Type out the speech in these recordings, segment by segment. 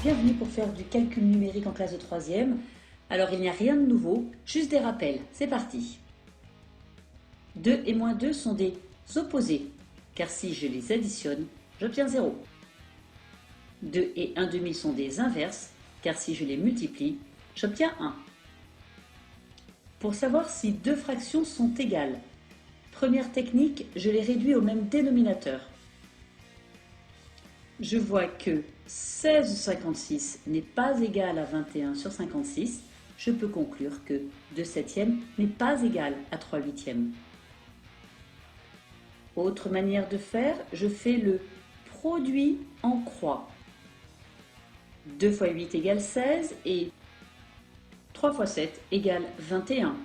bienvenue pour faire du calcul numérique en classe de 3e. Alors il n'y a rien de nouveau, juste des rappels, c'est parti. 2 et moins 2 sont des opposés, car si je les additionne, j'obtiens 0. 2 et 1 demi sont des inverses, car si je les multiplie, j'obtiens 1. Pour savoir si deux fractions sont égales, première technique, je les réduis au même dénominateur. Je vois que 16/56 n'est pas égal à 21 sur 56. Je peux conclure que 2/7 n'est pas égal à 3/8. Autre manière de faire, je fais le produit en croix. 2 fois 8 égale 16 et 3 fois 7 égale 21.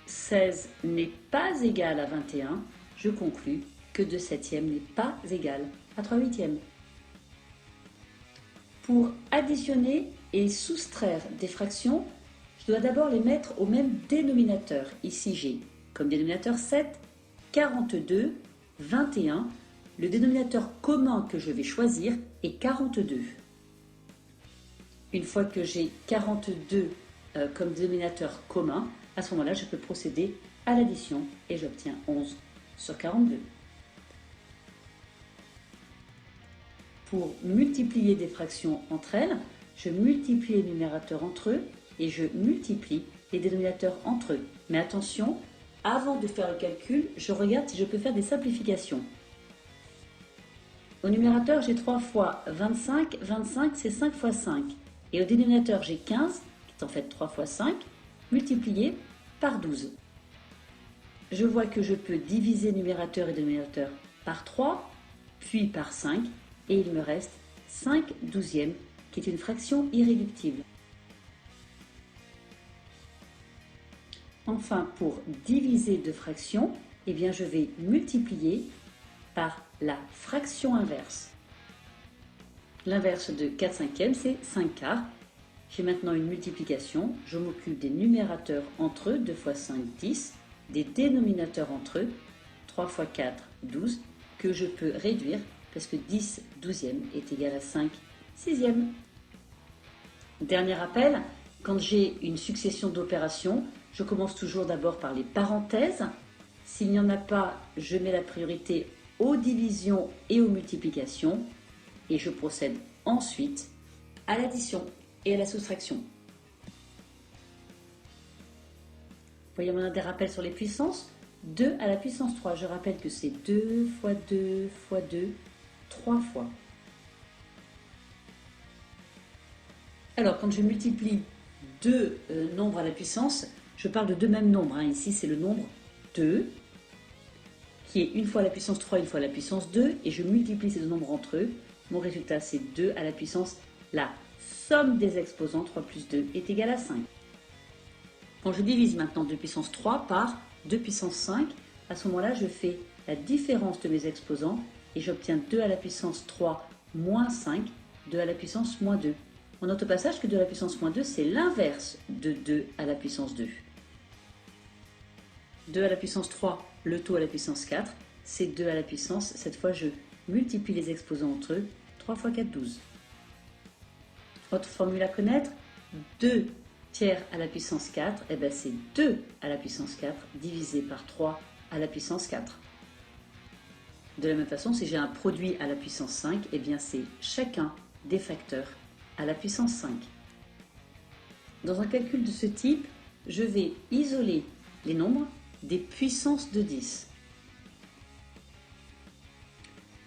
16 n'est pas égal à 21, je conclus que 2/7 n'est pas égal à 3/8. Pour additionner et soustraire des fractions, je dois d'abord les mettre au même dénominateur. Ici j'ai comme dénominateur 7, 42, 21. Le dénominateur commun que je vais choisir est 42. Une fois que j'ai 42 comme dénominateur commun, à ce moment-là, je peux procéder à l'addition et j'obtiens 11 sur 42. Pour multiplier des fractions entre elles, je multiplie les numérateurs entre eux et je multiplie les dénominateurs entre eux. Mais attention, avant de faire le calcul, je regarde si je peux faire des simplifications. Au numérateur, j'ai 3 fois 25. 25, c'est 5 fois 5. Et au dénominateur, j'ai 15, qui est en fait 3 fois 5, multiplié par 12. Je vois que je peux diviser numérateur et dénominateur par 3, puis par 5, et il me reste 5 douzièmes, qui est une fraction irréductible. Enfin, pour diviser deux fractions, eh bien, je vais multiplier par la fraction inverse. L'inverse de 4/5, c'est 5/4. J'ai maintenant une multiplication. Je m'occupe des numérateurs entre eux, 2 fois 5, 10, des dénominateurs entre eux, 3 fois 4, 12, que je peux réduire parce que 10 douzièmes est égal à 5 sixièmes. Dernier rappel, quand j'ai une succession d'opérations, je commence toujours d'abord par les parenthèses. S'il n'y en a pas, je mets la priorité aux divisions et aux multiplications et je procède ensuite à l'addition et à la soustraction. Voyons maintenant des rappels sur les puissances. 2 à la puissance 3, je rappelle que c'est 2 fois 2 fois 2, 3 fois. Alors, quand je multiplie deux nombres à la puissance, je parle de deux mêmes nombres. Ici, c'est le nombre 2, qui est une fois à la puissance 3, une fois à la puissance 2, et je multiplie ces deux nombres entre eux. Mon résultat, c'est 2 à la puissance. La somme des exposants, 3 plus 2, est égale à 5. Quand je divise maintenant 2 puissance 3 par 2 puissance 5, à ce moment-là, je fais la différence de mes exposants et j'obtiens 2 à la puissance 3 moins 5, 2 à la puissance moins 2. On note au passage que 2 à la puissance moins 2, c'est l'inverse de 2 à la puissance 2. 2 à la puissance 3, le taux à la puissance 4, c'est 2 à la puissance, cette fois je multiplie les exposants entre eux, 3 fois 4, 12. Autre formule à connaître, 2 tiers à la puissance 4, eh bien c'est 2 à la puissance 4 divisé par 3 à la puissance 4. De la même façon, si j'ai un produit à la puissance 5, eh bien c'est chacun des facteurs à la puissance 5. Dans un calcul de ce type, je vais isoler les nombres des puissances de 10.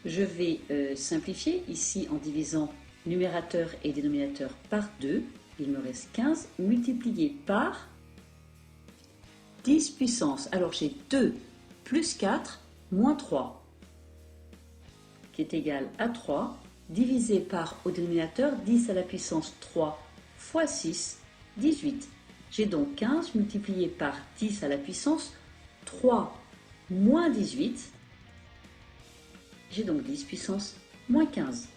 Je vais simplifier ici en divisant numérateur et dénominateur par 2. Il me reste 15 multiplié par 10 puissance. Alors j'ai 2 plus 4 moins 3 qui est égal à 3 divisé par au dénominateur 10 à la puissance 3 fois 6, 18. J'ai donc 15 multiplié par 10 à la puissance 3 moins 18. J'ai donc 10 puissance moins 15.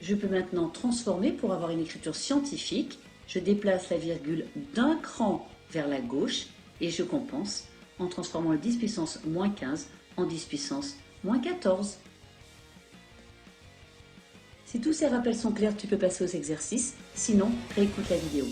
Je peux maintenant transformer pour avoir une écriture scientifique. Je déplace la virgule d'un cran vers la gauche et je compense en transformant le 10 puissance moins 15 en 10 puissance moins 14. Si tous ces rappels sont clairs, tu peux passer aux exercices. Sinon, réécoute la vidéo.